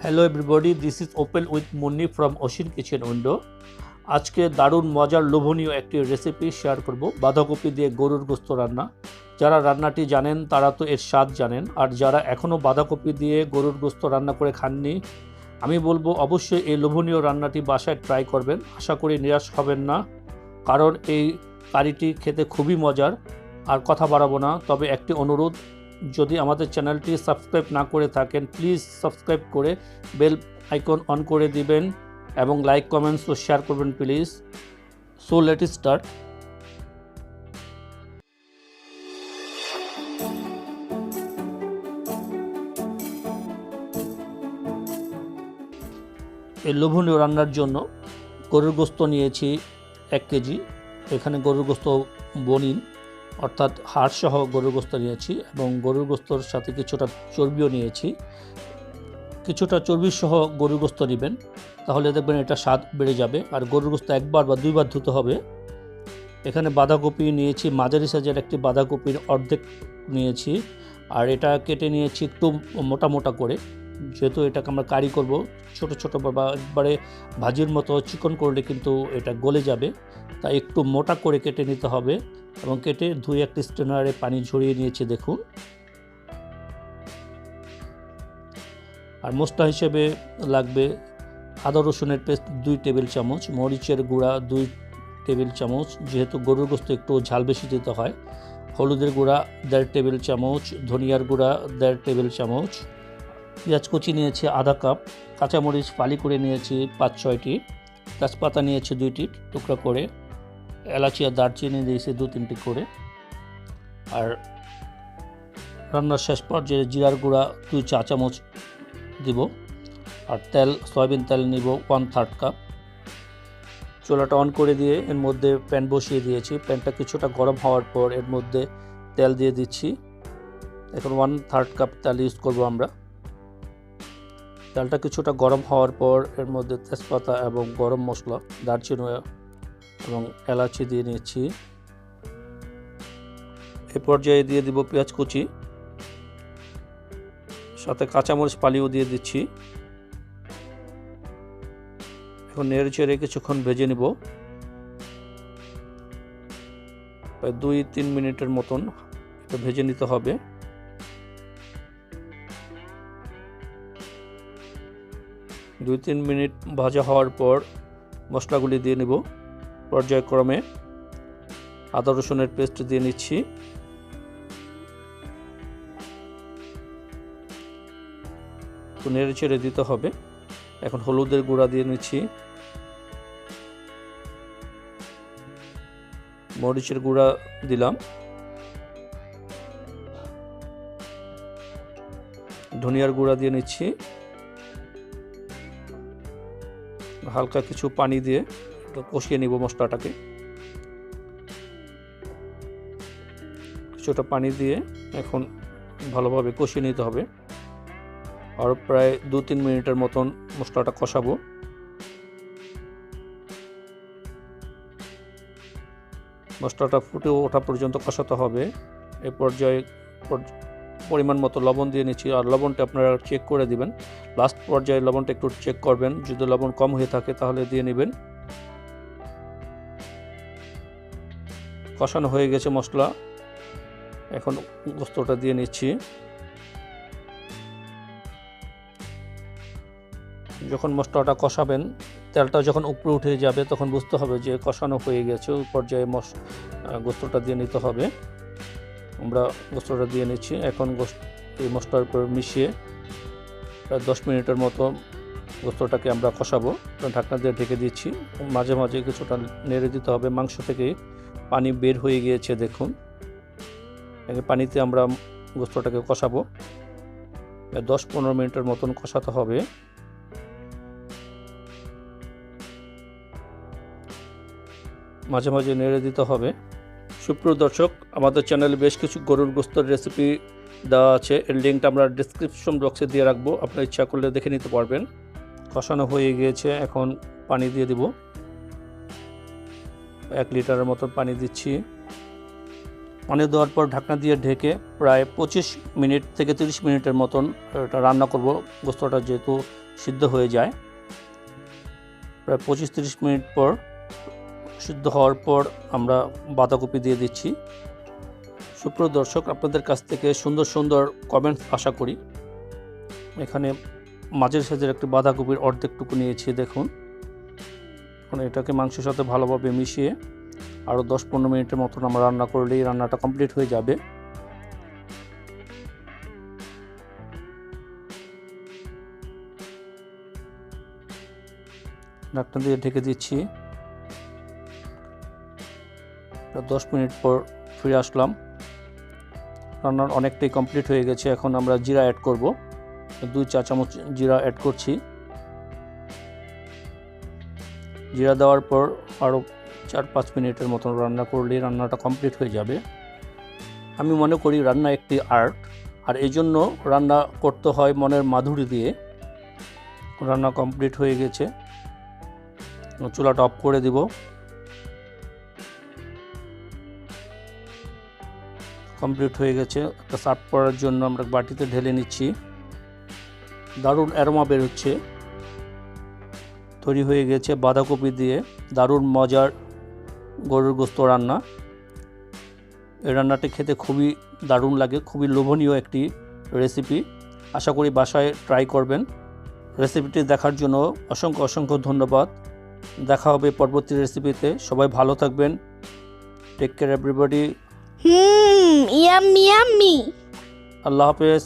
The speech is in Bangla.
Hello everybody, this is open with Munni from ocean kitchen window. আজকে দারুণ মজার লোভনীয় একটি রেসিপি শেয়ার করব, বাঁধাকপি দিয়ে গরুর গোস্ত রান্না। যারা রান্নাটি জানেন তারা তো এর স্বাদ জানেন, আর যারা এখনও বাঁধাকপি দিয়ে গরুর গোস্ত রান্না করে খাননি, আমি বলবো অবশ্যই এই লোভনীয় রান্নাটি বাসায় ট্রাই করবেন। আশা করি নিরাশ হবেন না, কারণ এই কারিটি খেতে খুবই মজার। আর কথা বাড়াবো না, তবে একটি অনুরোধ, যদি আমাদের চ্যানেলটি সাবস্ক্রাইব না করে থাকেন প্লিজ সাবস্ক্রাইব করে বেল আইকন অন করে দিবেন এবং লাইক কমেন্টস ও শেয়ার করবেন please. So let it start. এই লোভনীয় রান্নার জন্য গরুর গোস্ত নিয়েছি 1 কেজি। এখানে গরুর গোস্ত বনিন অর্থাৎ হাড় সহ গরুর গোস্ত নিয়েছি, এবং গরুর গোস্তর সাথে কিছুটা চর্বিও নিয়েছি। কিছুটা চর্বি সহ গরুর গোস্ত নেবেন, তাহলে দেখবেন এটা স্বাদ বেড়ে যাবে। আর গরুর গোস্ত একবার বা দুইবার ধুতে হবে। এখানে বাঁধাকপি নিয়েছি, মাঝারি সাইজের একটি বাঁধাকপির অর্ধেক নিয়েছি, আর এটা কেটে নিয়েছি একটু মোটা মোটা করে, যেহেতু এটাকে আমরা কারি করব। ছোট ছোট বা একবারে ভাজির মতো চিকন করলে কিন্তু এটা গলে যাবে, তাই একটু মোটা করে কেটে নিতে হবে। এবং কেটে ধুয়ে একটি স্ট্রেনারে পানি ঝরিয়ে নিয়েছি দেখুন। আর মশলা হিসেবে লাগবে আদা রসুনের পেস্ট 2 টেবিল চামচ, মরিচের গুঁড়া 2 টেবিল চামচ, যেহেতু গরুর গোস্ত একটু ঝাল বেশি দিতে হয়। হলুদের গুঁড়া 1.5 টেবিল চামচ, ধনিয়ার গুঁড়া 1.5 টেবিল চামচ, পেঁয়াজ কুচি নিয়েছি আধা কাপ, কাঁচামরিচ ফালি করে নিয়েছি 5-6টি, তেজপাতা নিয়েছি 2টি টুকরা করে, এলাচি আর দারচিনি দিয়েছি 2-3টি করে। আর রান্নার শেষ পর্যায়ে জিরার গুঁড়া 2 চা চামচ দিব। আর তেল, সয়াবিন তেল নিব 1/3 কাপ। চুলাটা অন করে দিয়ে এর মধ্যে প্যান বসিয়ে দিয়েছি। প্যানটা কিছুটা গরম হওয়ার পর এর মধ্যে তেল দিয়ে দিচ্ছি। এখন 1/3 কাপ তেল ইউজ করব আমরা। তেলটা কিছুটা গরম হওয়ার পর এর মধ্যে তেজপাতা এবং গরম মশলা, দারচিনি এবং এলাচি দিয়ে নিচ্ছি। এ পর্যায়ে দিয়ে দিব পেঁয়াজ কুচি, সাথে কাঁচামরিচ ফালিও দিয়ে দিচ্ছি। এখন নেড়ে চেড়ে কিছুক্ষণ ভেজে নিব, প্রায় 2-3 মিনিটের মতন এটা ভেজে নিতে হবে। দুই 3 মিনিট ভাজা হওয়ার পর মশলাগুলি দিয়ে নেব। পর্যায়ক্রমে আদা রসুনের পেস্ট দিয়ে নিচ্ছি, একটু নেড়ে চেড়ে দিতে হবে। এখন হলুদের গুঁড়া দিয়ে নিচ্ছি, মরিচের গুঁড়া দিলাম, ধনিয়ার গুঁড়া দিয়ে নিচ্ছি। হালকা কিছু পানি দিয়ে কষিয়ে নিব মশলাটাকে। কিছুটা পানি দিয়ে এখন ভালোভাবে কষিয়ে নিতে হবে। আর প্রায় 2-3 মিনিটের মতন মশলাটা কষাবো। মশলাটা ফুটে ওঠা পর্যন্ত কষাতে হবে। এই পর্যায়ে পরিমাণ মতো লবণ দিয়ে নিচ্ছি, আর লবণটা আপনারা চেক করে দিবেন। লাস্ট পর্যায়ে লবণটা একটু চেক করবেন, যদি লবণ কম হয়ে থাকে তাহলে দিয়ে নেবেন। কষানো হয়ে গেছে মশলা, এখন গোস্তটা দিয়ে নিচ্ছি। যখন মশলাটা কষাবেন, তেলটা যখন উপরে উঠে যাবে তখন বুঝতে হবে যে কষানো হয়ে গেছে। ওই পর্যায়ে গোস্তটা দিয়ে নিতে হবে। আমরা গোস্তটা দিয়ে নিচ্ছি। এখন এই মশলার উপর মিশিয়ে প্রায় 10 মিনিটের মতো গোস্তটাকে আমরা কষাবো। ঢাকনা দিয়ে ঢেকে দিচ্ছি। মাঝে মাঝে কিছুটা নেড়ে দিতে হবে। মাংস থেকে পানি বের হয়ে গিয়েছে দেখুন। পানিতে আমরা গোস্তটাকে কষাবো, 10-15 মিনিটের মতন কষাতে হবে। মাঝে মাঝে নেড়ে দিতে হবে। সুপ্রিয় দর্শক, আমাদের চ্যানেলে বেশ কিছু গরুর গোস্তের রেসিপি দেওয়া আছে, এর লিঙ্কটা আমরা ডিসক্রিপশন বক্সে দিয়ে রাখবো, আপনার ইচ্ছা করলে দেখে নিতে পারবেন। কষানো হয়ে গিয়েছে, এখন পানি দিয়ে দিব। 1 লিটারের মতো পানি দিচ্ছি। পানি দেওয়ার পর ঢাকনা দিয়ে ঢেকে প্রায় 25 মিনিট থেকে 30 মিনিটের মতন এটা রান্না করব। গোস্তটা যেহেতু সিদ্ধ হয়ে যায়, প্রায় 25-30 মিনিট পর সিদ্ধ হওয়ার পর আমরা বাঁধাকপি দিয়ে দিচ্ছি। সুপ্রিয় দর্শক, আপনাদের কাছ থেকে সুন্দর সুন্দর কমেন্টস আশা করি। এখানে মাঝের সাইজের একটি বাঁধাকপির অর্ধেকটুকু নিয়েছি, দেখুন। এখন এটাকে মাংসের সাথে ভালোভাবে মিশিয়ে আরও 10-15 মিনিটের মতন আমরা রান্না করলেই রান্নাটা কমপ্লিট হয়ে যাবে। ঢাকনা দিয়ে ঢেকে দিচ্ছি। 10 মিনিট পর ফিরে আসলাম। রান্নার অনেকটাই কমপ্লিট হয়ে গেছে। এখন আমরা জিরা অ্যাড করব। 2 চা চামচ জিরা অ্যাড করছি। জিরা দেওয়ার পর আরও 4-5 মিনিটের মতন রান্না করলেই রান্নাটা কমপ্লিট হয়ে যাবে। আমি মনে করি রান্না একটি আর্ট, আর এই জন্য রান্না করতে হয় মনের মাধুরী দিয়ে। রান্না কমপ্লিট হয়ে গেছে, চুলাটা অফ করে দিব। কমপ্লিট হয়ে গেছে। একটা সার্ভ করার জন্য আমরা বাটিতে ঢেলে নিচ্ছি। দারুণ অ্যারোমা বের হচ্ছে। তৈরি হয়ে গেছে বাঁধাকপি দিয়ে দারুণ মজার গরুর গোস্ত রান্না। এই রান্নাটি খেতে খুবই দারুণ লাগে, খুবই লোভনীয় একটি রেসিপি। আশা করি বাসায় ট্রাই করবেন। রেসিপিটি দেখার জন্য অসংখ্য অসংখ্য ধন্যবাদ। দেখা হবে পরবর্তী রেসিপিতে। সবাই ভালো থাকবেন। Take care everybody. Yummy yummy. আল্লাহ হাফেজ।